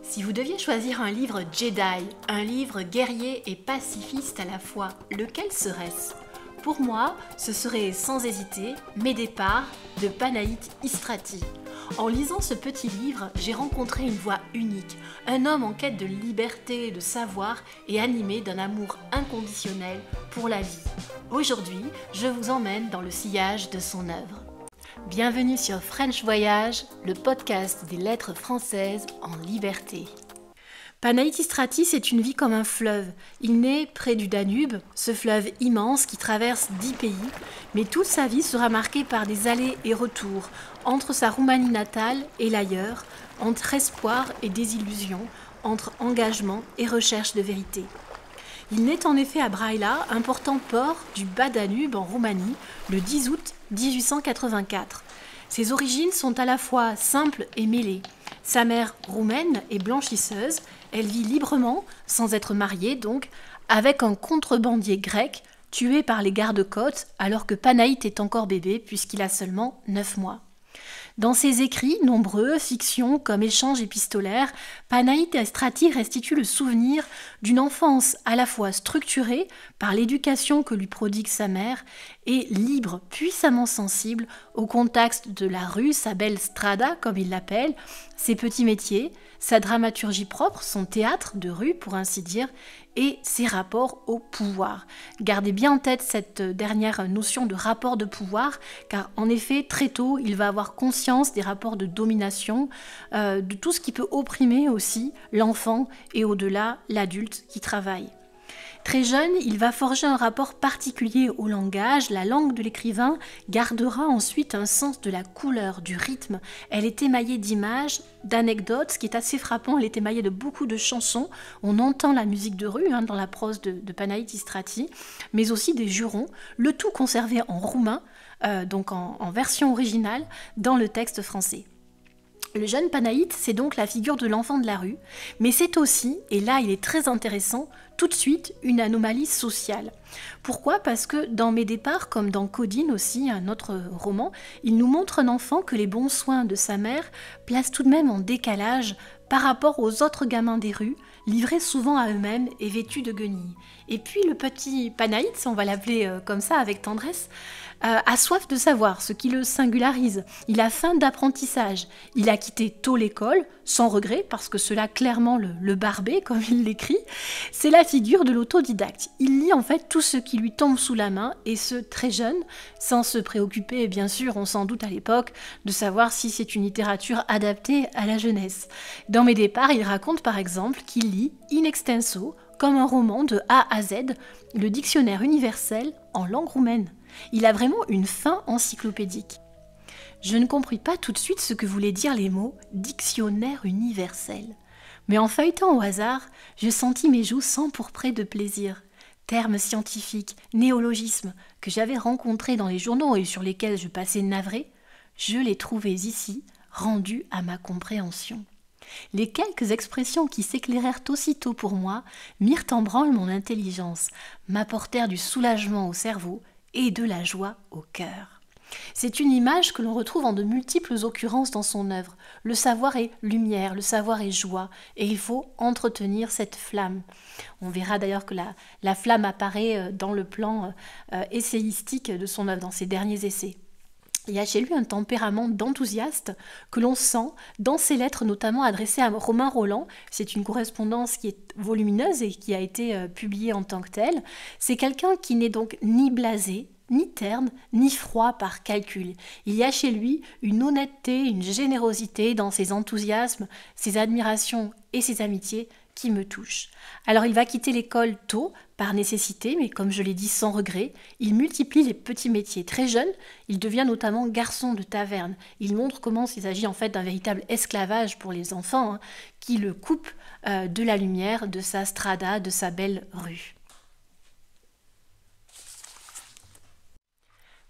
Si vous deviez choisir un livre Jedi, un livre guerrier et pacifiste à la fois, lequel serait-ce ? Pour moi, ce serait sans hésiter Mes départs de Panaït Istrati. En lisant ce petit livre, j'ai rencontré une voix unique, un homme en quête de liberté, de savoir et animé d'un amour inconditionnel pour la vie. Aujourd'hui, je vous emmène dans le sillage de son œuvre. Bienvenue sur French Voyage, le podcast des lettres françaises en liberté. Panaït Istrati, c'est une vie comme un fleuve. Il naît près du Danube, ce fleuve immense qui traverse 10 pays, mais toute sa vie sera marquée par des allers et retours, entre sa Roumanie natale et l'ailleurs, entre espoir et désillusion, entre engagement et recherche de vérité. Il naît en effet à Brăila, important port du Bas-Danube en Roumanie, le 10 août 1884. Ses origines sont à la fois simples et mêlées. Sa mère roumaine est blanchisseuse, elle vit librement, sans être mariée donc, avec un contrebandier grec tué par les gardes-côtes alors que Panaït est encore bébé puisqu'il a seulement 9 mois. Dans ses écrits, nombreux, fictions comme échanges épistolaires, Panaït Istrati restitue le souvenir d'une enfance à la fois structurée par l'éducation que lui prodigue sa mère et libre, puissamment sensible au contexte de la rue, sa belle strada comme il l'appelle, ses petits métiers, sa dramaturgie propre, son théâtre de rue pour ainsi dire, et ses rapports au pouvoir. Gardez bien en tête cette dernière notion de rapport de pouvoir, car en effet, très tôt, il va avoir conscience des rapports de domination, de tout ce qui peut opprimer aussi l'enfant et au-delà l'adulte qui travaille. Très jeune, il va forger un rapport particulier au langage. La langue de l'écrivain gardera ensuite un sens de la couleur, du rythme. Elle est émaillée d'images, d'anecdotes. Ce qui est assez frappant, elle est émaillée de beaucoup de chansons. On entend la musique de rue dans la prose de Panaït Istrati, mais aussi des jurons, le tout conservé en roumain, donc en version originale, dans le texte français. Le jeune Panaït, c'est donc la figure de l'enfant de la rue, mais c'est aussi, et là il est très intéressant, tout de suite une anomalie sociale. Pourquoi ? Parce que dans Mes départs, comme dans Codine aussi, un autre roman, il nous montre un enfant que les bons soins de sa mère placent tout de même en décalage par rapport aux autres gamins des rues, livrés souvent à eux-mêmes et vêtus de guenilles. Et puis le petit Panaït, on va l'appeler comme ça avec tendresse, a soif de savoir, ce qui le singularise. Il a faim d'apprentissage. Il a quitté tôt l'école, sans regret, parce que cela clairement le barbait, comme il l'écrit. C'est la figure de l'autodidacte. Il lit en fait tout ce qui lui tombe sous la main, et ce très jeune, sans se préoccuper, bien sûr, on s'en doute à l'époque, de savoir si c'est une littérature adaptée à la jeunesse. Dans Mes départs, il raconte par exemple qu'il lit in extenso, comme un roman de A à Z, le dictionnaire universel en langue roumaine. Il a vraiment une fin encyclopédique. Je ne compris pas tout de suite ce que voulaient dire les mots « dictionnaire universel ». Mais en feuilletant au hasard, je sentis mes joues s'empourprer de plaisir. Termes scientifiques, néologismes que j'avais rencontrés dans les journaux et sur lesquels je passais navré, je les trouvais ici, rendus à ma compréhension. Les quelques expressions qui s'éclairèrent aussitôt pour moi mirent en branle mon intelligence, m'apportèrent du soulagement au cerveau et de la joie au cœur. C'est une image que l'on retrouve en de multiples occurrences dans son œuvre. Le savoir est lumière, le savoir est joie, et il faut entretenir cette flamme. On verra d'ailleurs que la flamme apparaît dans le plan essayistique de son œuvre, dans ses derniers essais. Il y a chez lui un tempérament d'enthousiaste que l'on sent dans ses lettres, notamment adressées à Romain Rolland. C'est une correspondance qui est volumineuse et qui a été publiée en tant que telle. C'est quelqu'un qui n'est donc ni blasé, ni terne, ni froid par calcul. Il y a chez lui une honnêteté, une générosité dans ses enthousiasmes, ses admirations et ses amitiés qui me touchent. Alors il va quitter l'école tôt, par nécessité, mais comme je l'ai dit sans regret, il multiplie les petits métiers. Très jeune, il devient notamment garçon de taverne. Il montre comment il s'agit en fait d'un véritable esclavage pour les enfants, qui le coupe de la lumière, de sa strada, de sa belle rue.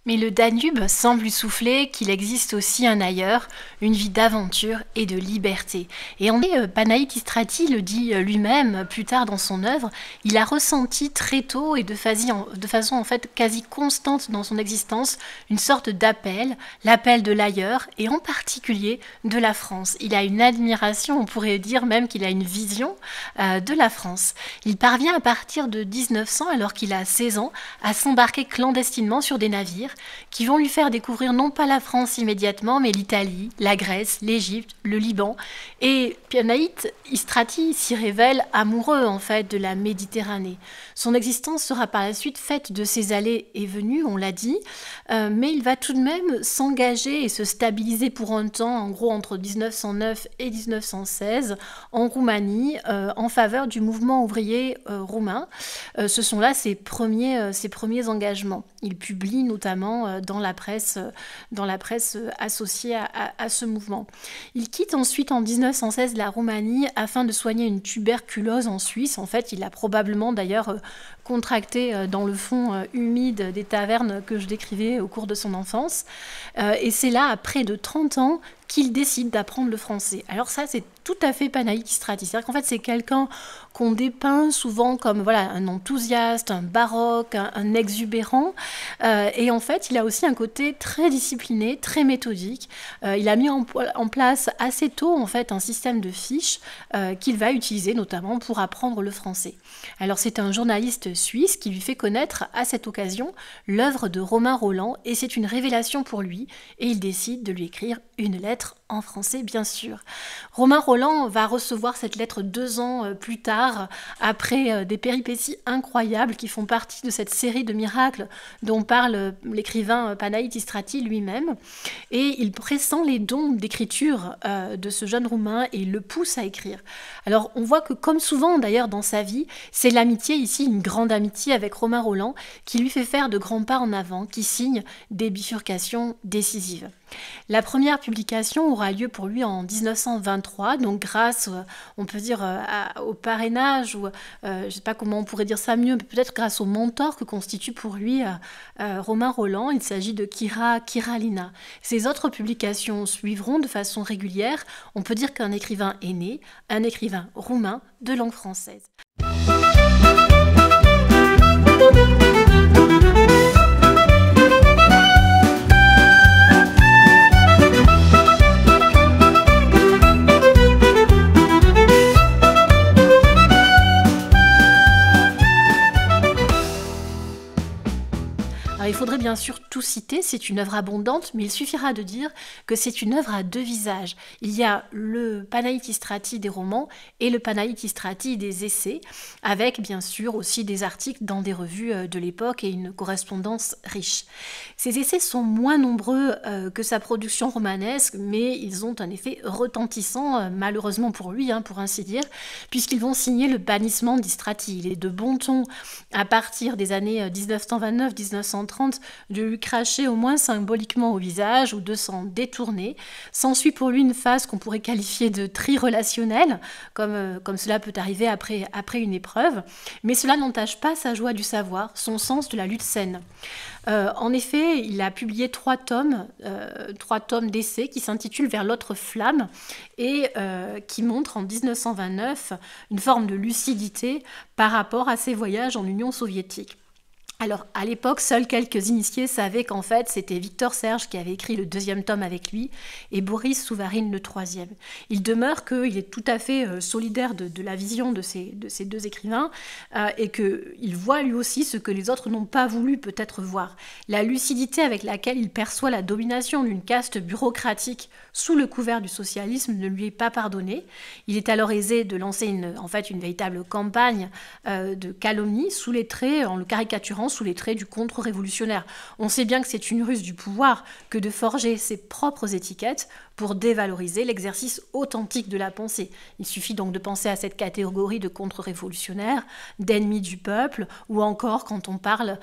Mais le Danube semble lui souffler qu'il existe aussi un ailleurs, une vie d'aventure et de liberté. Et en fait, Panaït Istrati le dit lui-même plus tard dans son œuvre, il a ressenti très tôt et de façon en fait quasi constante dans son existence une sorte d'appel, l'appel de l'ailleurs et en particulier de la France. Il a une admiration, on pourrait dire même qu'il a une vision de la France. Il parvient à partir de 1900, alors qu'il a 16 ans, à s'embarquer clandestinement sur des navires qui vont lui faire découvrir non pas la France immédiatement, mais l'Italie, la Grèce, l'Égypte, le Liban. Et Panaït Istrati s'y révèle amoureux en fait de la Méditerranée. Son existence sera par la suite faite de ses allées et venues, on l'a dit, mais il va tout de même s'engager et se stabiliser pour un temps, en gros entre 1909 et 1916, en Roumanie, en faveur du mouvement ouvrier roumain. Ce sont là ses premiers engagements. Il publie notamment dans la presse associée à ce mouvement. Il quitte ensuite en 1916 la Roumanie afin de soigner une tuberculose en Suisse. En fait, il a probablement d'ailleurs contracté dans le fond humide des tavernes que je décrivais au cours de son enfance. Et c'est là, à près de 30 ans, qu'il décide d'apprendre le français. Alors ça, c'est tout à fait Panaït Istrati. C'est-à-dire qu'en fait, c'est quelqu'un qu'on dépeint souvent comme voilà, un enthousiaste, un baroque, un exubérant. Et en fait, il a aussi un côté très discipliné, très méthodique. Il a mis en place assez tôt en fait, un système de fiches qu'il va utiliser notamment pour apprendre le français. Alors c'est un journaliste suisse qui lui fait connaître à cette occasion l'œuvre de Romain Rolland et c'est une révélation pour lui et il décide de lui écrire une lettre en français, bien sûr. Romain Rolland va recevoir cette lettre 2 ans plus tard, après des péripéties incroyables qui font partie de cette série de miracles dont parle l'écrivain Panaït Istrati lui-même. Et il pressent les dons d'écriture de ce jeune Roumain et il le pousse à écrire. Alors, on voit que, comme souvent d'ailleurs dans sa vie, c'est l'amitié, ici une grande amitié avec Romain Rolland, qui lui fait faire de grands pas en avant, qui signe des bifurcations décisives. La première publication aura lieu pour lui en 1923, donc grâce, on peut dire, au parrainage, ou je ne sais pas comment on pourrait dire ça mieux, mais peut-être grâce au mentor que constitue pour lui Romain Rolland. Il s'agit de Kira Kiralina. Ses autres publications suivront de façon régulière. On peut dire qu'un écrivain est né, un écrivain roumain de langue française. Il faudrait bien sûr tout citer, c'est une œuvre abondante, mais il suffira de dire que c'est une œuvre à 2 visages. Il y a le Panaït Istrati des romans et le Panaït Istrati des essais, avec bien sûr aussi des articles dans des revues de l'époque et une correspondance riche. Ces essais sont moins nombreux que sa production romanesque, mais ils ont un effet retentissant, malheureusement pour lui, pour ainsi dire, puisqu'ils vont signer le bannissement d'Istrati. Il est de bon ton, à partir des années 1929-1930, de lui cracher au moins symboliquement au visage ou de s'en détourner. S'ensuit pour lui une phase qu'on pourrait qualifier de tri-relationnelle, comme cela peut arriver après une épreuve, mais cela n'entache pas sa joie du savoir, son sens de la lutte saine. En effet, il a publié 3 tomes d'essais qui s'intitulent Vers l'autre flamme et qui montrent en 1929 une forme de lucidité par rapport à ses voyages en Union soviétique. Alors, à l'époque, seuls quelques initiés savaient qu'en fait, c'était Victor Serge qui avait écrit le 2e tome avec lui et Boris Souvarine le 3e. Il demeure qu'il est tout à fait solidaire de la vision de ces 2 écrivains et qu'il voit lui aussi ce que les autres n'ont pas voulu peut-être voir. La lucidité avec laquelle il perçoit la domination d'une caste bureaucratique sous le couvert du socialisme ne lui est pas pardonnée. Il est alors aisé de lancer une véritable campagne de calomnie en le caricaturant sous les traits du contre-révolutionnaire. On sait bien que c'est une ruse du pouvoir que de forger ses propres étiquettes pour dévaloriser l'exercice authentique de la pensée. Il suffit donc de penser à cette catégorie de contre-révolutionnaires, d'ennemis du peuple, ou encore quand on parle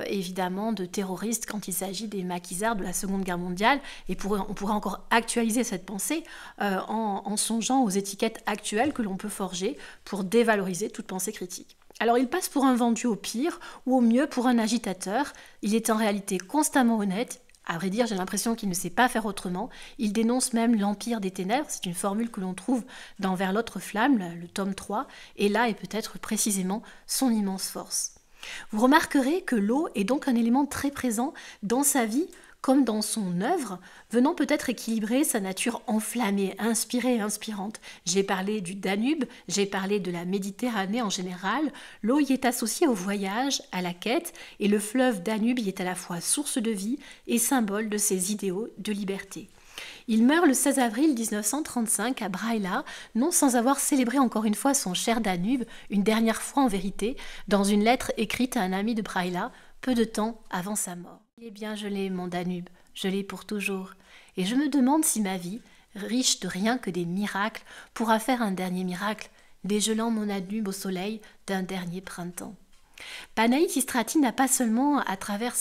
évidemment de terroristes quand il s'agit des maquisards de la Seconde Guerre mondiale, et on pourrait encore actualiser cette pensée en songeant aux étiquettes actuelles que l'on peut forger pour dévaloriser toute pensée critique. Alors il passe pour un vendu au pire, ou au mieux pour un agitateur. Il est en réalité constamment honnête. À vrai dire, j'ai l'impression qu'il ne sait pas faire autrement. Il dénonce même l'empire des ténèbres. C'est une formule que l'on trouve dans Vers l'autre flamme, le tome 3, et là est peut-être précisément son immense force. Vous remarquerez que l'eau est donc un élément très présent dans sa vie comme dans son œuvre, venant peut-être équilibrer sa nature enflammée, inspirée et inspirante. J'ai parlé du Danube, j'ai parlé de la Méditerranée en général. L'eau y est associée au voyage, à la quête, et le fleuve Danube y est à la fois source de vie et symbole de ses idéaux de liberté. Il meurt le 16 avril 1935 à Braila, non sans avoir célébré encore une fois son cher Danube, une dernière fois en vérité, dans une lettre écrite à un ami de Braila, peu de temps avant sa mort. Eh bien, je l'ai, mon Danube, je l'ai pour toujours, et je me demande si ma vie, riche de rien que des miracles, pourra faire un dernier miracle, dégelant mon Danube au soleil d'un dernier printemps. Panaït Istrati n'a pas seulement, à travers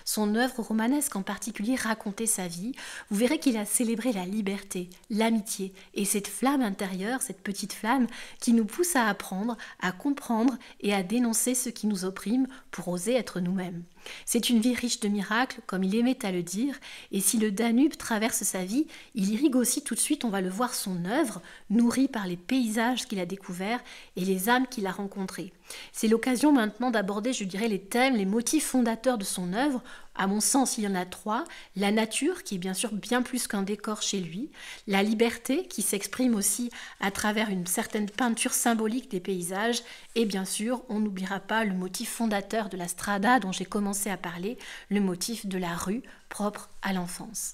son œuvre romanesque en particulier, raconté sa vie. Vous verrez qu'il a célébré la liberté, l'amitié et cette flamme intérieure, cette petite flamme qui nous pousse à apprendre, à comprendre et à dénoncer ce qui nous opprime pour oser être nous-mêmes. C'est une vie riche de miracles, comme il aimait à le dire, et si le Danube traverse sa vie, il irrigue aussi tout de suite, on va le voir, son œuvre, nourrie par les paysages qu'il a découverts et les âmes qu'il a rencontrées. C'est l'occasion maintenant d'aborder, je dirais, les thèmes, les motifs fondateurs de son œuvre. À mon sens, il y en a 3. La nature, qui est bien sûr bien plus qu'un décor chez lui. La liberté, qui s'exprime aussi à travers une certaine peinture symbolique des paysages. Et bien sûr, on n'oubliera pas le motif fondateur de la strada dont j'ai commencé à parler, le motif de la rue, propre à l'enfance.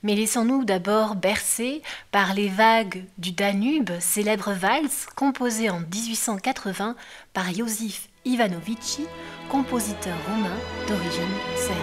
Mais laissons-nous d'abord bercer par les vagues du Danube, célèbre valse composée en 1880 par Iosif Ivanovici, compositeur roumain d'origine serbe.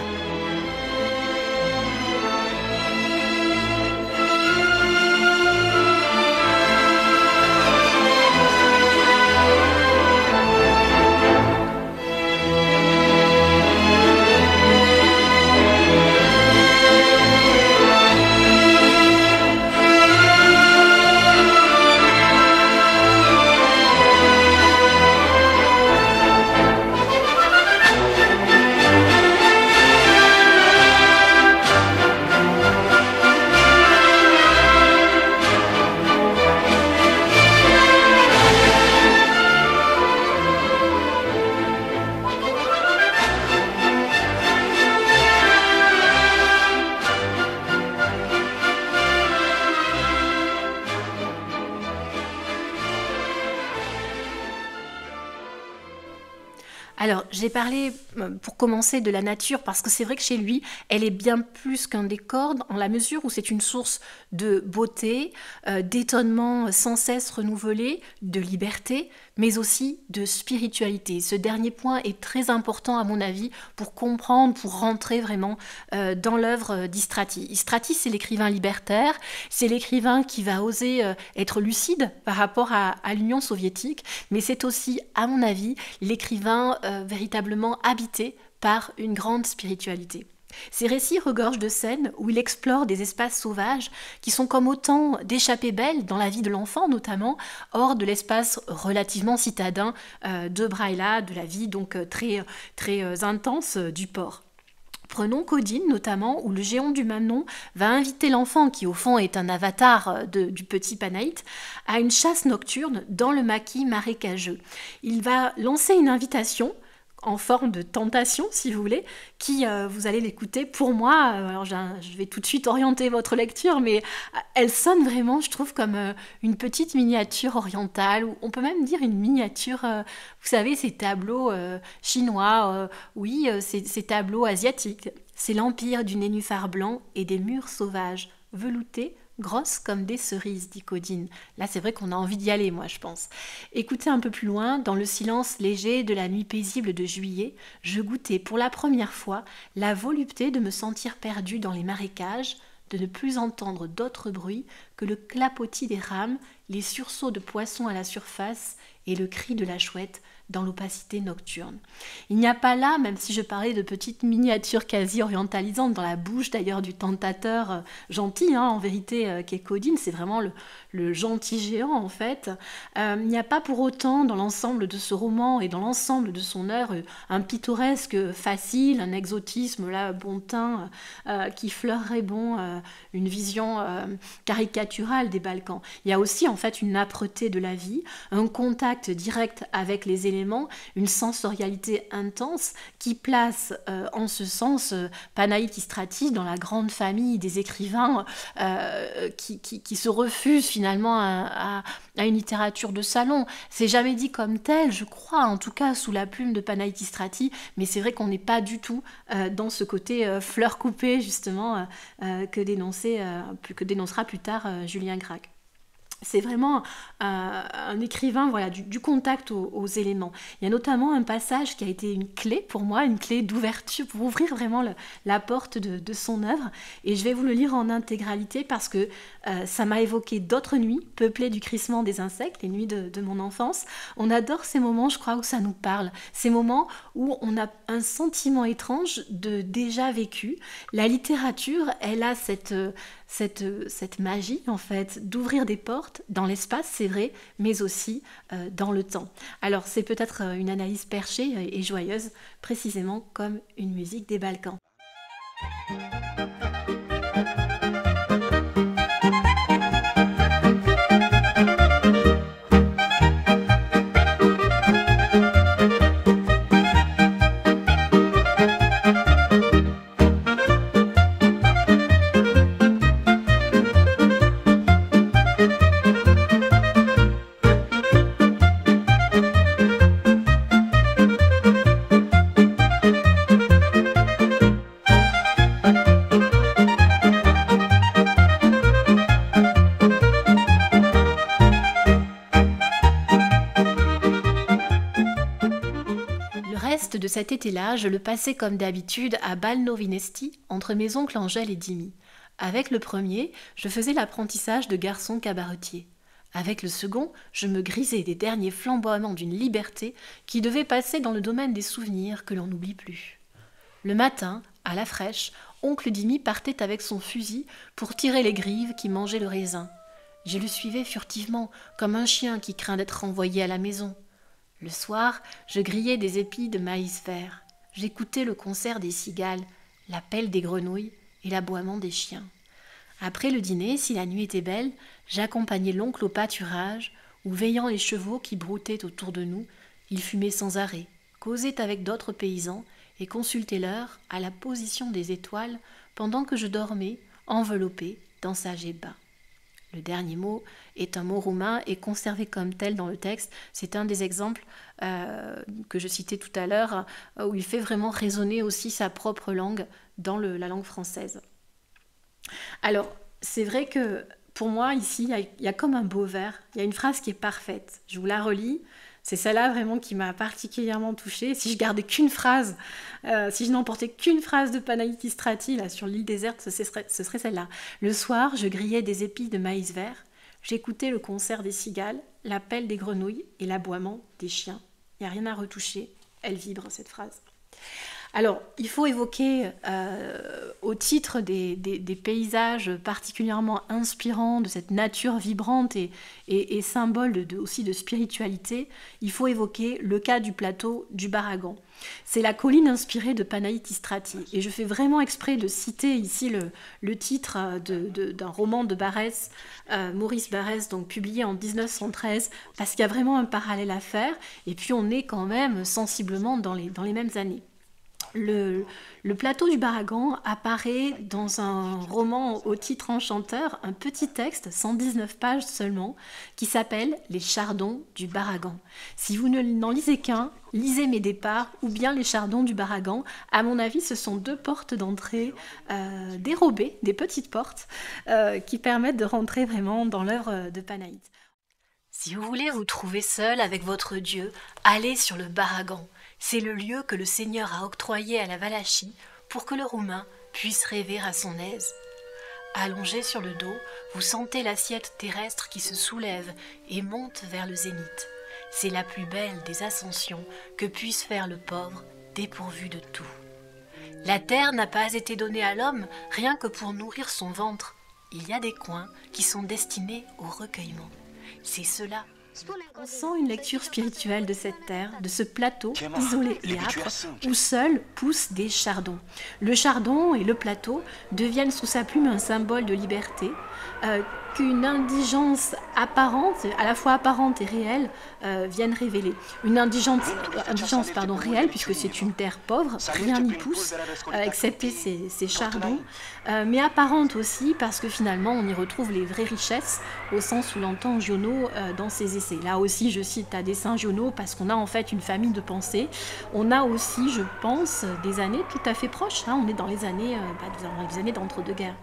Alors, j'ai parlé, pour commencer, de la nature, parce que c'est vrai que chez lui, elle est bien plus qu'un décor, en la mesure où c'est une source de beauté, d'étonnement sans cesse renouvelé, de liberté, mais aussi de spiritualité. Ce dernier point est très important, à mon avis, pour comprendre, pour rentrer vraiment dans l'œuvre d'Istrati. Istrati, c'est l'écrivain libertaire, c'est l'écrivain qui va oser être lucide par rapport à l'Union soviétique, mais c'est aussi, à mon avis, l'écrivain véritablement habité par une grande spiritualité. Ces récits regorgent de scènes où il explore des espaces sauvages qui sont comme autant d'échappées belles dans la vie de l'enfant notamment, hors de l'espace relativement citadin de Braila, de la vie donc très intense du port. Prenons Codine notamment, où le géant du même nom va inviter l'enfant, qui au fond est un avatar du petit Panaït, à une chasse nocturne dans le maquis marécageux. Il va lancer une invitation en forme de tentation, si vous voulez, qui, vous allez l'écouter, pour moi, alors je vais tout de suite orienter votre lecture, mais elle sonne vraiment, je trouve, comme une petite miniature orientale, ou on peut même dire une miniature, vous savez, ces tableaux chinois, oui, ces tableaux asiatiques. C'est l'empire du nénuphar blanc et des murs sauvages, veloutés, grosses comme des cerises, dit Codine. Là, c'est vrai qu'on a envie d'y aller, moi, je pense. Écoutez un peu plus loin, dans le silence léger de la nuit paisible de juillet, je goûtais pour la première fois la volupté de me sentir perdue dans les marécages, de ne plus entendre d'autres bruits que le clapotis des rames, les sursauts de poissons à la surface et le cri de la chouette dans l'opacité nocturne. Il n'y a pas là, même si je parlais de petites miniatures quasi orientalisantes dans la bouche d'ailleurs du tentateur gentil, en vérité, qu'est Codine, c'est vraiment le gentil géant en fait. Il n'y a pas pour autant dans l'ensemble de ce roman et dans l'ensemble de son œuvre un pittoresque facile, un exotisme là bon teint qui fleurerait une vision caricaturale des Balkans. Il y a aussi en fait une âpreté de la vie, un contact direct avec les éléments, une sensorialité intense qui place en ce sens Panaït Istrati dans la grande famille des écrivains qui se refusent finalement à une littérature de salon. C'est jamais dit comme tel, je crois, en tout cas sous la plume de Panaït Istrati, mais c'est vrai qu'on n'est pas du tout dans ce côté fleur coupée justement que dénoncera plus tard Julien Gracq. C'est vraiment un écrivain du contact aux éléments. Il y a notamment un passage qui a été une clé pour moi, une clé d'ouverture pour ouvrir vraiment la porte de son œuvre. Et je vais vous le lire en intégralité parce que ça m'a évoqué d'autres nuits peuplées du crissement des insectes, les nuits de mon enfance. On adore ces moments, je crois, où ça nous parle. Ces moments où on a un sentiment étrange de déjà vécu. La littérature, elle a cette magie en fait d'ouvrir des portes dans l'espace, c'est vrai, mais aussi dans le temps. Alors c'est peut-être une analyse perchée et joyeuse, précisément comme une musique des Balkans. De cet été-là, je le passais comme d'habitude à Balnovinesti, entre mes oncles Angèle et Dimi. Avec le premier, je faisais l'apprentissage de garçon cabaretier. Avec le second, je me grisais des derniers flamboiements d'une liberté qui devait passer dans le domaine des souvenirs que l'on n'oublie plus. Le matin, à la fraîche, oncle Dimi partait avec son fusil pour tirer les grives qui mangeaient le raisin. Je le suivais furtivement, comme un chien qui craint d'être renvoyé à la maison. Le soir, je grillais des épis de maïs vert. J'écoutais le concert des cigales, l'appel des grenouilles et l'aboiement des chiens. Après le dîner, si la nuit était belle, j'accompagnais l'oncle au pâturage, où, veillant les chevaux qui broutaient autour de nous, il fumait sans arrêt, causait avec d'autres paysans et consultait l'heure à la position des étoiles pendant que je dormais, enveloppé dans sa djebba. Le dernier mot est un mot roumain et conservé comme tel dans le texte. C'est un des exemples que je citais tout à l'heure, où il fait vraiment résonner aussi sa propre langue dans la langue française. Alors, c'est vrai que pour moi, ici, il y a comme un beau vers. Il y a une phrase qui est parfaite. Je vous la relis. C'est celle-là vraiment qui m'a particulièrement touchée. Si je gardais qu'une phrase, si je n'emportais qu'une phrase de Panaït Istrati là, sur l'île déserte, ce serait celle-là. Le soir, je grillais des épis de maïs vert. J'écoutais le concert des cigales, l'appel des grenouilles et l'aboiement des chiens. Il n'y a rien à retoucher. Elle vibre, cette phrase. Alors, il faut évoquer au titre des paysages particulièrement inspirants de cette nature vibrante et symbole aussi de spiritualité, il faut évoquer le cas du plateau du Baragan. C'est la colline inspirée de Panaït Istrati. Et je fais vraiment exprès de citer ici le titre d'un roman de Barès, Maurice Barès, donc publié en 1913, parce qu'il y a vraiment un parallèle à faire. Et puis on est quand même sensiblement dans les mêmes années. Le plateau du Baragan apparaît dans un roman au titre enchanteur, un petit texte, 119 pages seulement, qui s'appelle « Les chardons du Baragan ». Si vous n'en lisez qu'un, lisez Mes départs ou bien Les chardons du Baragan. À mon avis, ce sont deux portes d'entrée dérobées, des petites portes, qui permettent de rentrer vraiment dans l'œuvre de Panaït. Si vous voulez vous trouver seul avec votre Dieu, allez sur le Baragan. C'est le lieu que le Seigneur a octroyé à la Valachie pour que le Roumain puisse rêver à son aise. Allongé sur le dos, vous sentez l'assiette terrestre qui se soulève et monte vers le zénith. C'est la plus belle des ascensions que puisse faire le pauvre dépourvu de tout. La terre n'a pas été donnée à l'homme rien que pour nourrir son ventre. Il y a des coins qui sont destinés au recueillement. C'est cela. On sent une lecture spirituelle de cette terre, de ce plateau isolé et âpre où seuls poussent des chardons. Le chardon et le plateau deviennent sous sa plume un symbole de liberté qu'une indigence apparente, à la fois apparente et réelle, viennent révéler. Une indigence réelle, puisque c'est une terre pauvre, rien n'y pousse, excepté ces chardons, mais apparente aussi parce que finalement on y retrouve les vraies richesses, au sens où l'entend Giono dans ses essais. Là aussi je cite à dessein Giono parce qu'on a en fait une famille de pensée. On a aussi, je pense, des années tout à fait proches, hein, on est dans les années d'entre-deux-guerres.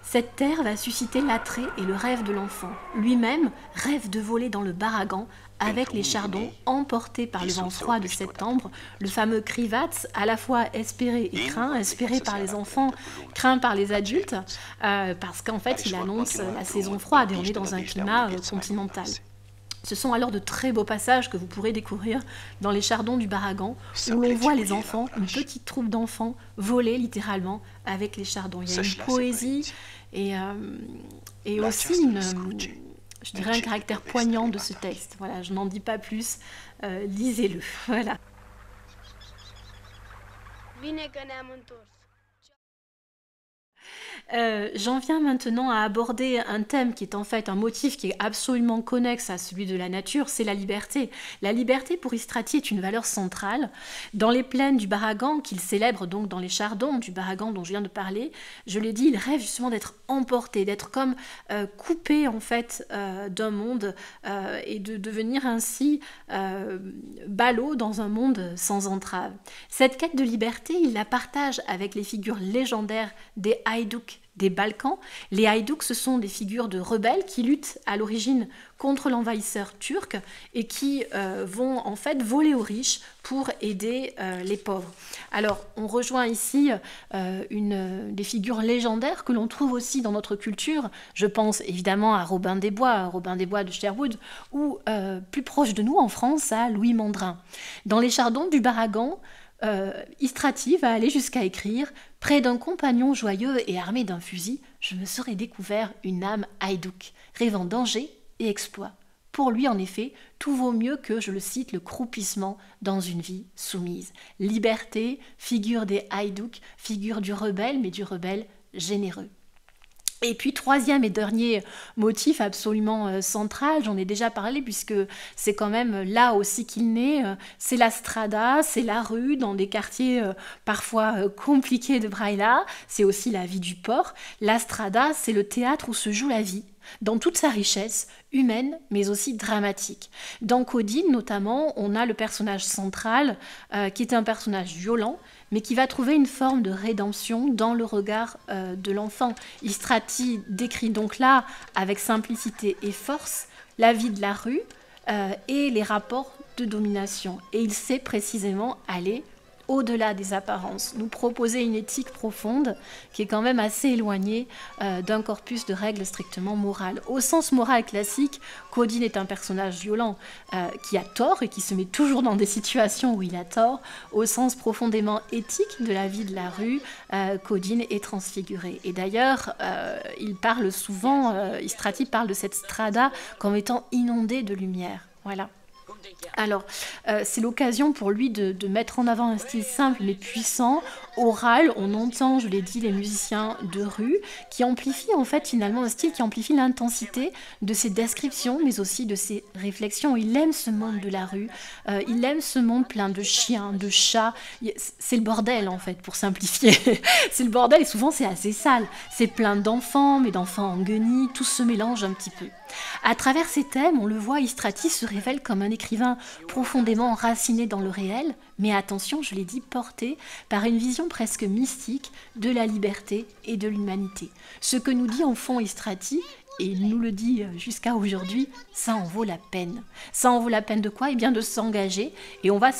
Cette terre va susciter l'attrait et le rêve de l'enfant. Lui-même rêve de voler dans le Baragan avec les chardons emportés par le vent froid de septembre, le fameux Krivats, à la fois espéré et craint, espéré par les enfants, craint par les adultes, parce qu'en fait il annonce la saison froide et on est dans un climat continental. Ce sont alors de très beaux passages que vous pourrez découvrir dans les chardons du Baragan, où l'on voit les enfants, une petite troupe d'enfants, voler littéralement avec les chardons. Il y a une poésie et aussi je dirais un caractère poignant de ce texte. Voilà, je n'en dis pas plus, lisez-le. Voilà. J'en viens maintenant à aborder un thème qui est en fait un motif qui est absolument connexe à celui de la nature, c'est la liberté. La liberté pour Istrati est une valeur centrale. Dans les plaines du Baragan, qu'il célèbre donc dans les chardons du Baragan dont je viens de parler, je l'ai dit, il rêve justement d'être emporté, d'être comme coupé en fait d'un monde et de devenir ainsi ballot dans un monde sans entrave. Cette quête de liberté, il la partage avec les figures légendaires des Haïdouks des Balkans. Les Haïdouks, ce sont des figures de rebelles qui luttent à l'origine contre l'envahisseur turc et qui vont en fait voler aux riches pour aider les pauvres. Alors, on rejoint ici des figures légendaires que l'on trouve aussi dans notre culture. Je pense évidemment à Robin des Bois de Sherwood, ou plus proche de nous en France, à Louis Mandrin. Dans les chardons du Baragan, Istrati va aller jusqu'à écrire « Près d'un compagnon joyeux et armé d'un fusil, je me serais découvert une âme haïdouk, rêvant danger et exploit. Pour lui, en effet, tout vaut mieux que, je le cite, le croupissement dans une vie soumise. Liberté, figure des haïdouks, figure du rebelle, mais du rebelle généreux. » Et puis, troisième et dernier motif absolument central, j'en ai déjà parlé puisque c'est quand même là aussi qu'il naît, c'est la strada, c'est la rue dans des quartiers parfois compliqués de Braila, c'est aussi la vie du port. La strada, c'est le théâtre où se joue la vie, dans toute sa richesse, humaine mais aussi dramatique. Dans Codine notamment, on a le personnage central qui est un personnage violent, mais qui va trouver une forme de rédemption dans le regard de l'enfant. Istrati décrit donc là, avec simplicité et force, la vie de la rue et les rapports de domination. Et il sait précisément aller au-delà des apparences, nous proposer une éthique profonde qui est quand même assez éloignée d'un corpus de règles strictement morales. Au sens moral classique, Codine est un personnage violent qui a tort et qui se met toujours dans des situations où il a tort. Au sens profondément éthique de la vie de la rue, Codine est transfiguré. Et d'ailleurs, il parle souvent, Istrati parle de cette strada comme étant inondée de lumière. Voilà. Alors, c'est l'occasion pour lui de mettre en avant un style simple mais puissant, oral. On entend, je l'ai dit, les musiciens de rue qui amplifient en fait finalement un style qui amplifie l'intensité de ses descriptions mais aussi de ses réflexions. Il aime ce monde de la rue, il aime ce monde plein de chiens, de chats. C'est le bordel en fait, pour simplifier. C'est le bordel et souvent c'est assez sale. C'est plein d'enfants, mais d'enfants en guenilles, tout se mélange un petit peu. À travers ces thèmes, on le voit, Istrati se révèle comme un écrivain profondément enraciné dans le réel, mais attention, je l'ai dit, porté par une vision presque mystique de la liberté et de l'humanité. Ce que nous dit en fond Istrati, et il nous le dit jusqu'à aujourd'hui, ça en vaut la peine. Ça en vaut la peine de quoi? Eh bien de s'engager. Et on va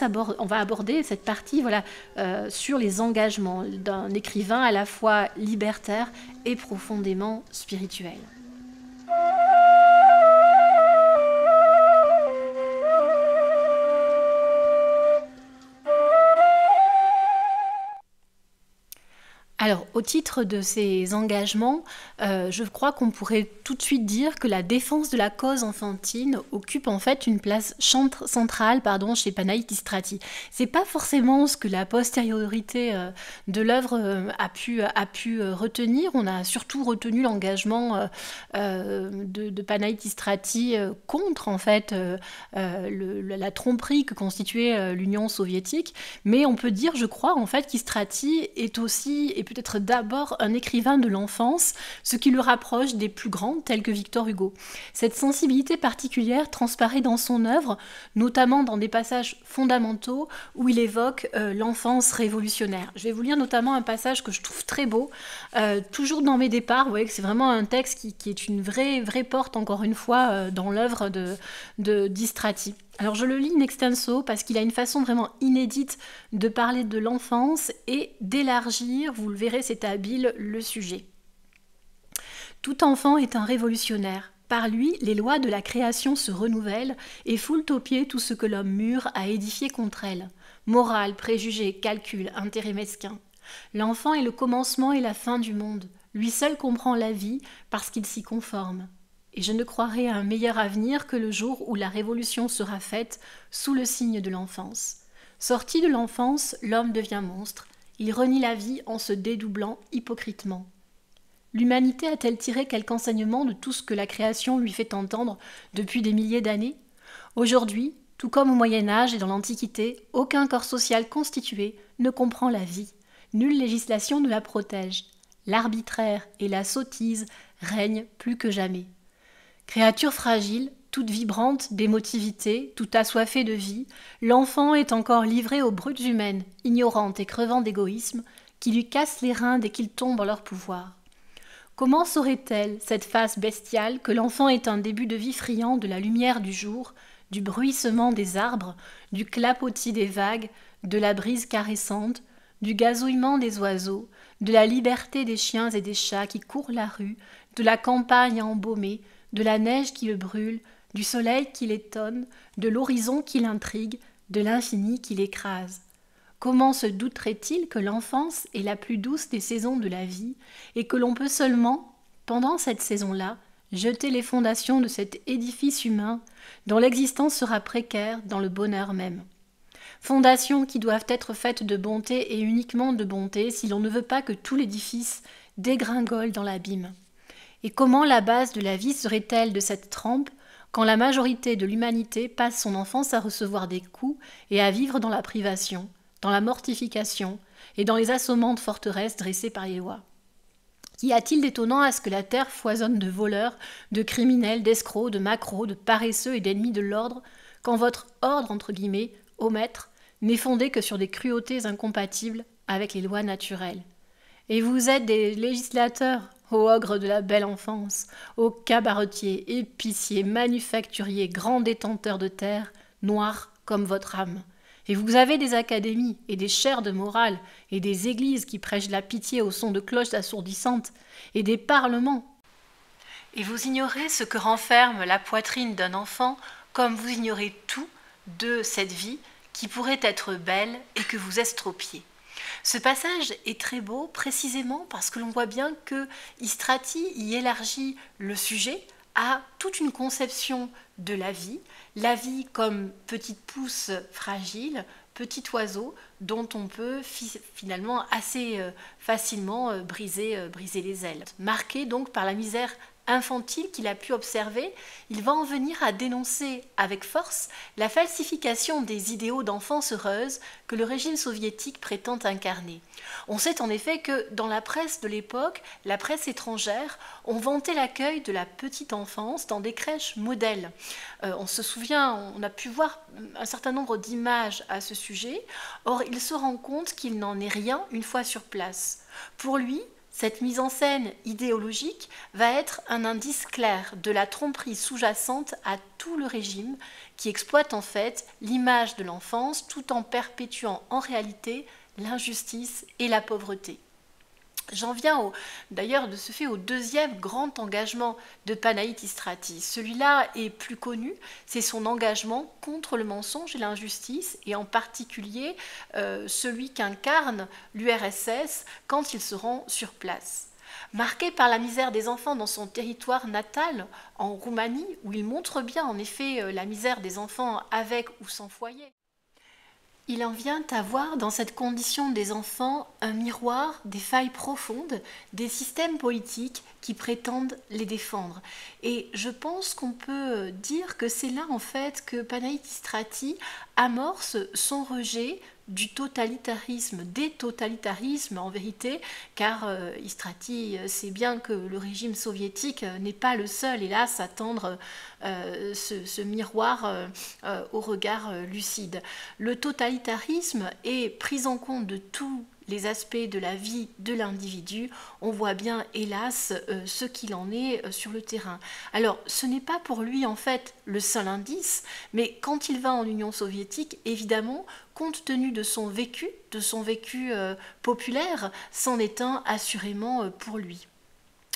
aborder cette partie sur les engagements d'un écrivain à la fois libertaire et profondément spirituel. Alors, au titre de ces engagements, je crois qu'on pourrait tout de suite dire que la défense de la cause enfantine occupe en fait une place centrale chez Panaïtis Strati. C'est pas forcément ce que la postériorité de l'œuvre a pu retenir. On a surtout retenu l'engagement de Panaïtis Strati contre en fait la tromperie que constituait l'Union soviétique. Mais on peut dire, je crois, en fait, qu'Istrati est aussi et peut-être d'abord un écrivain de l'enfance, ce qui le rapproche des plus grands tels que Victor Hugo. Cette sensibilité particulière transparaît dans son œuvre, notamment dans des passages fondamentaux où il évoque l'enfance révolutionnaire. Je vais vous lire notamment un passage que je trouve très beau, toujours dans Mes départs. Vous voyez que c'est vraiment un texte qui est une vraie porte, encore une fois, dans l'œuvre d'Istrati. Alors je le lis in extenso parce qu'il a une façon vraiment inédite de parler de l'enfance et d'élargir, vous le verrez, c'est habile, le sujet. Tout enfant est un révolutionnaire. Par lui, les lois de la création se renouvellent et foulent aux pieds tout ce que l'homme mûr a édifié contre elle. Morale, préjugés, calcul, intérêt mesquin. L'enfant est le commencement et la fin du monde. Lui seul comprend la vie parce qu'il s'y conforme. Et je ne croirai à un meilleur avenir que le jour où la révolution sera faite sous le signe de l'enfance. Sorti de l'enfance, l'homme devient monstre. Il renie la vie en se dédoublant hypocritement. L'humanité a-t-elle tiré quelque enseignement de tout ce que la création lui fait entendre depuis des milliers d'années ? Aujourd'hui, tout comme au Moyen-Âge et dans l'Antiquité, aucun corps social constitué ne comprend la vie. Nulle législation ne la protège. L'arbitraire et la sottise règnent plus que jamais. Créature fragile, toute vibrante d'émotivité, toute assoiffée de vie, l'enfant est encore livré aux brutes humaines, ignorantes et crevant d'égoïsme, qui lui cassent les reins dès qu'il tombe en leur pouvoir. Comment saurait-elle, cette face bestiale, que l'enfant est un début de vie friand de la lumière du jour, du bruissement des arbres, du clapotis des vagues, de la brise caressante, du gazouillement des oiseaux, de la liberté des chiens et des chats qui courent la rue, de la campagne embaumée, de la neige qui le brûle, du soleil qui l'étonne, de l'horizon qui l'intrigue, de l'infini qui l'écrase. Comment se douterait-il que l'enfance est la plus douce des saisons de la vie et que l'on peut seulement, pendant cette saison-là, jeter les fondations de cet édifice humain dont l'existence sera précaire dans le bonheur même. Fondations qui doivent être faites de bonté et uniquement de bonté si l'on ne veut pas que tout l'édifice dégringole dans l'abîme. Et comment la base de la vie serait-elle de cette trempe quand la majorité de l'humanité passe son enfance à recevoir des coups et à vivre dans la privation, dans la mortification et dans les assommantes forteresses dressées par les lois ? Qu'y a-t-il d'étonnant à ce que la terre foisonne de voleurs, de criminels, d'escrocs, de macros, de paresseux et d'ennemis de l'ordre, quand votre ordre, entre guillemets, ô maître, n'est fondé que sur des cruautés incompatibles avec les lois naturelles ? Et vous êtes des législateurs, ô ogres de la belle enfance, ô cabaretiers, épiciers, manufacturiers, grands détenteurs de terre, noirs comme votre âme. Et vous avez des académies et des chaires de morale et des églises qui prêchent la pitié au son de cloches assourdissantes et des parlements. Et vous ignorez ce que renferme la poitrine d'un enfant comme vous ignorez tout de cette vie qui pourrait être belle et que vous estropiez. Ce passage est très beau précisément parce que l'on voit bien que Istrati y élargit le sujet à toute une conception de la vie comme petite pousse fragile, petit oiseau dont on peut finalement assez facilement briser les ailes. Marqué donc par la misère infantile qu'il a pu observer, il va en venir à dénoncer avec force la falsification des idéaux d'enfance heureuse que le régime soviétique prétend incarner. On sait en effet que dans la presse de l'époque, la presse étrangère, on vantait l'accueil de la petite enfance dans des crèches modèles. On se souvient, on a pu voir un certain nombre d'images à ce sujet. Or, il se rend compte qu'il n'en est rien une fois sur place. Pour lui, cette mise en scène idéologique va être un indice clair de la tromperie sous-jacente à tout le régime qui exploite en fait l'image de l'enfance tout en perpétuant en réalité l'injustice et la pauvreté. J'en viens d'ailleurs de ce fait au deuxième grand engagement de Panaït Istrati. Celui-là est plus connu, c'est son engagement contre le mensonge et l'injustice, et en particulier celui qu'incarne l'URSS quand il se rend sur place. Marqué par la misère des enfants dans son territoire natal, en Roumanie, où il montre bien en effet la misère des enfants avec ou sans foyer, il en vient à voir dans cette condition des enfants un miroir des failles profondes des systèmes politiques qui prétendent les défendre. Et je pense qu'on peut dire que c'est là en fait que Panaït Istrati amorce son rejet du totalitarisme, des totalitarismes en vérité, car Istrati sait bien que le régime soviétique n'est pas le seul, hélas, à tendre ce miroir au regard lucide. Le totalitarisme est pris en compte de tous les aspects de la vie de l'individu. On voit bien, hélas, ce qu'il en est sur le terrain. Alors, ce n'est pas pour lui, en fait, le seul indice, mais quand il va en Union soviétique, évidemment, compte tenu de son vécu populaire, c'en est un assurément pour lui.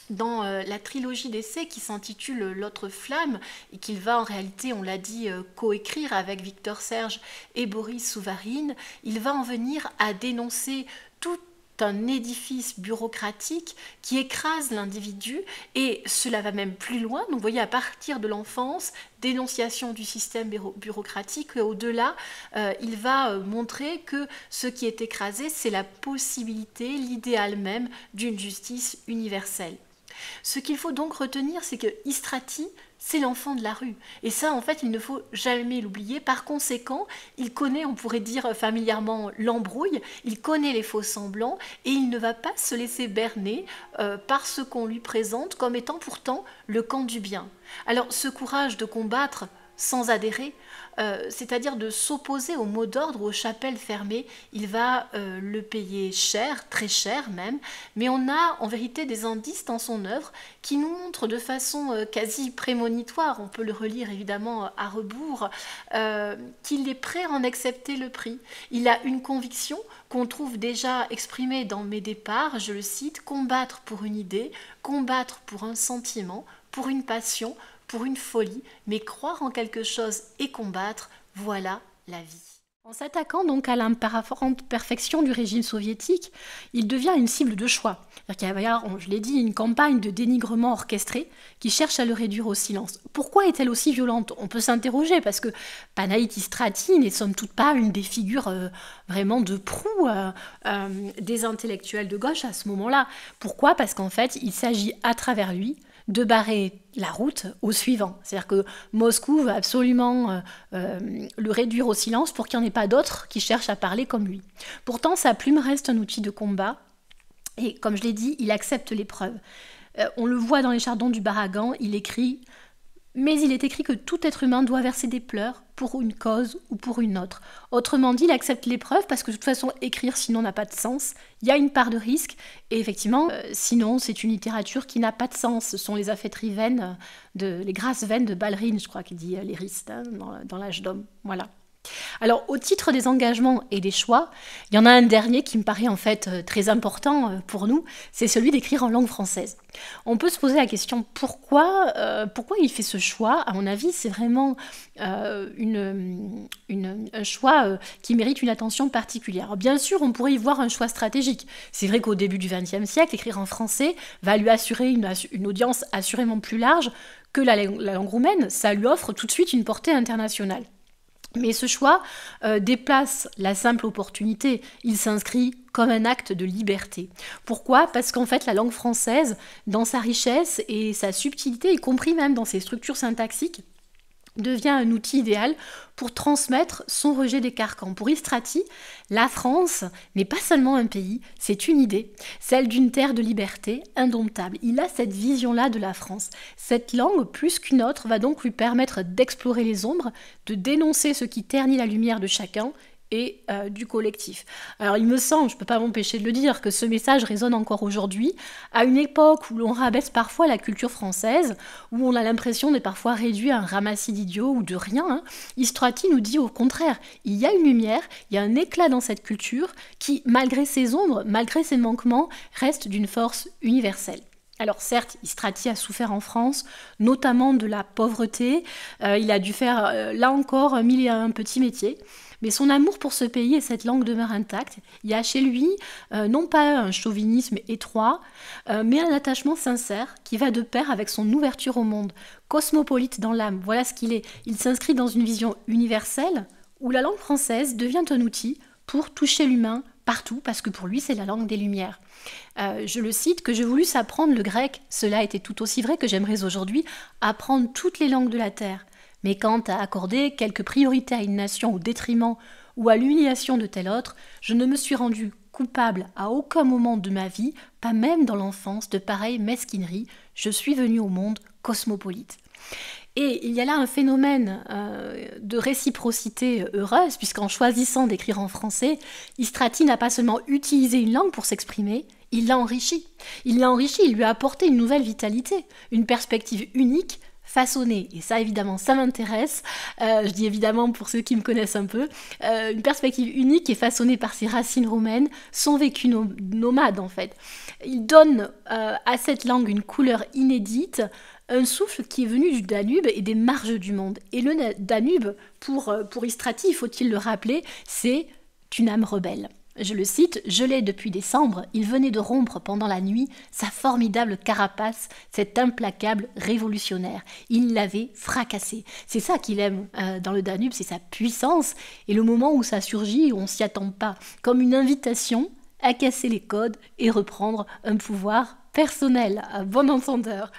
Dans la trilogie d'essais qui s'intitule L'autre flamme, et qu'il va en réalité, on l'a dit, coécrire avec Victor Serge et Boris Souvarine, il va en venir à dénoncer tout un édifice bureaucratique qui écrase l'individu, et cela va même plus loin. Donc vous voyez, à partir de l'enfance, dénonciation du système bureaucratique, au-delà, il va montrer que ce qui est écrasé, c'est la possibilité, l'idéal même d'une justice universelle. Ce qu'il faut donc retenir, c'est que Istrati, c'est l'enfant de la rue. Et ça, en fait, il ne faut jamais l'oublier. Par conséquent, il connaît, on pourrait dire familièrement, l'embrouille, il connaît les faux semblants, et il ne va pas se laisser berner par ce qu'on lui présente comme étant pourtant le camp du bien. Alors, ce courage de combattre sans adhérer, c'est-à-dire de s'opposer au mot d'ordre ou aux chapelles fermées, il va le payer cher, très cher même, mais on a en vérité des indices dans son œuvre qui nous montrent de façon quasi prémonitoire, on peut le relire évidemment à rebours, qu'il est prêt à en accepter le prix. Il a une conviction qu'on trouve déjà exprimée dans Mes départs, je le cite, « Combattre pour une idée, combattre pour un sentiment, pour une passion, pour une folie, mais croire en quelque chose et combattre, voilà la vie. » En s'attaquant donc à l'imparente perfection du régime soviétique, il devient une cible de choix. C'est-à-dire qu'il y a, je l'ai dit, une campagne de dénigrement orchestrée qui cherche à le réduire au silence. Pourquoi est-elle aussi violente? On peut s'interroger, parce que Panaït Istrati n'est somme toute pas une des figures vraiment de proue des intellectuels de gauche à ce moment-là. Pourquoi? Parce qu'en fait, il s'agit à travers lui de barrer la route au suivant. C'est-à-dire que Moscou veut absolument le réduire au silence pour qu'il n'y en ait pas d'autres qui cherchent à parler comme lui. Pourtant, sa plume reste un outil de combat, et comme je l'ai dit, il accepte l'épreuve. On le voit dans les chardons du Baragan, il écrit « Mais il est écrit que tout être humain doit verser des pleurs pour une cause ou pour une autre. » Autrement dit, il accepte l'épreuve parce que de toute façon, écrire sinon n'a pas de sens. Il y a une part de risque, et effectivement, sinon c'est une littérature qui n'a pas de sens. Ce sont les affaîtries vaines, les grasses vaines de Ballerine, je crois qu'il dit l'Ériste, hein, dans l'âge d'homme. Voilà. Alors, au titre des engagements et des choix, il y en a un dernier qui me paraît en fait très important pour nous, c'est celui d'écrire en langue française. On peut se poser la question pourquoi il fait ce choix. À mon avis, c'est vraiment un choix qui mérite une attention particulière. Alors, bien sûr, on pourrait y voir un choix stratégique. C'est vrai qu'au début du XXe siècle, écrire en français va lui assurer une audience assurément plus large que la langue roumaine. Ça lui offre tout de suite une portée internationale. Mais ce choix déplace la simple opportunité, il s'inscrit comme un acte de liberté. Pourquoi? Parce qu'en fait, la langue française, dans sa richesse et sa subtilité, y compris même dans ses structures syntaxiques, devient un outil idéal pour transmettre son rejet des carcans. Pour Istrati, la France n'est pas seulement un pays, c'est une idée, celle d'une terre de liberté indomptable. Il a cette vision-là de la France. Cette langue, plus qu'une autre, va donc lui permettre d'explorer les ombres, de dénoncer ce qui ternit la lumière de chacun et du collectif. Alors il me semble, je ne peux pas m'empêcher de le dire, que ce message résonne encore aujourd'hui, à une époque où l'on rabaisse parfois la culture française, où on a l'impression d'être parfois réduit à un ramassis d'idiots ou de rien. Istrati nous dit au contraire, il y a une lumière, il y a un éclat dans cette culture qui, malgré ses ombres, malgré ses manquements, reste d'une force universelle. Alors certes, Istrati a souffert en France, notamment de la pauvreté, il a dû faire, là encore, mille et un petits métiers, mais son amour pour ce pays et cette langue demeurent intacts. Il y a chez lui non pas un chauvinisme étroit, mais un attachement sincère qui va de pair avec son ouverture au monde. Cosmopolite dans l'âme, voilà ce qu'il est. Il s'inscrit dans une vision universelle où la langue française devient un outil pour toucher l'humain partout, parce que pour lui, c'est la langue des Lumières. Je le cite, que je voulusse apprendre le grec, cela était tout aussi vrai que j'aimerais aujourd'hui apprendre toutes les langues de la terre. Mais quant à accorder quelque priorité à une nation au détriment ou à l'humiliation de telle autre, je ne me suis rendu coupable à aucun moment de ma vie, pas même dans l'enfance, de pareilles mesquineries. Je suis venu au monde cosmopolite. Et il y a là un phénomène de réciprocité heureuse, puisqu'en choisissant d'écrire en français, Istrati n'a pas seulement utilisé une langue pour s'exprimer, il l'a enrichi. Il l'a enrichi, il lui a apporté une nouvelle vitalité, une perspective unique, façonnée, et ça évidemment ça m'intéresse, je dis évidemment pour ceux qui me connaissent un peu, une perspective unique et façonnée par ses racines roumaines, son vécu nomade en fait. Il donne à cette langue une couleur inédite, un souffle qui est venu du Danube et des marges du monde. Et le Danube, pour Istrati, faut-il le rappeler, c'est une âme rebelle. Je le cite, « Gelé depuis décembre, il venait de rompre pendant la nuit sa formidable carapace, cet implacable révolutionnaire. Il l'avait fracassé. » C'est ça qu'il aime dans le Danube, c'est sa puissance. Et le moment où ça surgit, on s'y attend pas, comme une invitation à casser les codes et reprendre un pouvoir personnel, à bon entendeur.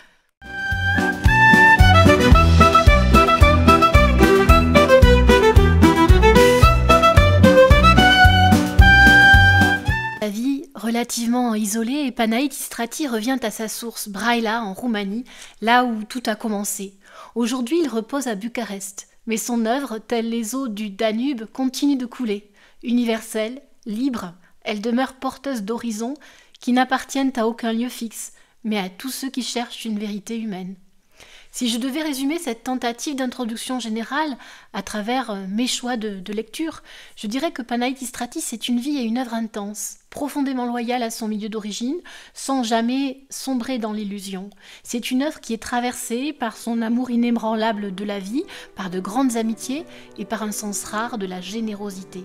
Sa vie relativement isolée, Panaït Istrati revient à sa source, Braila, en Roumanie, là où tout a commencé. Aujourd'hui, il repose à Bucarest, mais son œuvre, telle les eaux du Danube, continue de couler. Universelle, libre, elle demeure porteuse d'horizons qui n'appartiennent à aucun lieu fixe, mais à tous ceux qui cherchent une vérité humaine. Si je devais résumer cette tentative d'introduction générale à travers mes choix de lecture, je dirais que Panaït Istrati, c'est une vie et une œuvre intense, profondément loyale à son milieu d'origine, sans jamais sombrer dans l'illusion. C'est une œuvre qui est traversée par son amour inébranlable de la vie, par de grandes amitiés et par un sens rare de la générosité.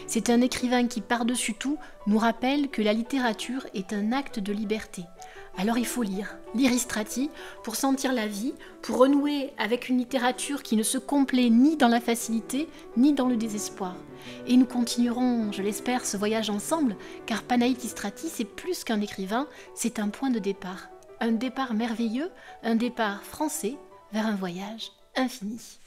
C'est un écrivain qui, par-dessus tout, nous rappelle que la littérature est un acte de liberté. Alors il faut lire Istrati pour sentir la vie, pour renouer avec une littérature qui ne se complaît ni dans la facilité, ni dans le désespoir. Et nous continuerons, je l'espère, ce voyage ensemble, car Panaït Istrati, c'est plus qu'un écrivain, c'est un point de départ. Un départ merveilleux, un départ français vers un voyage infini.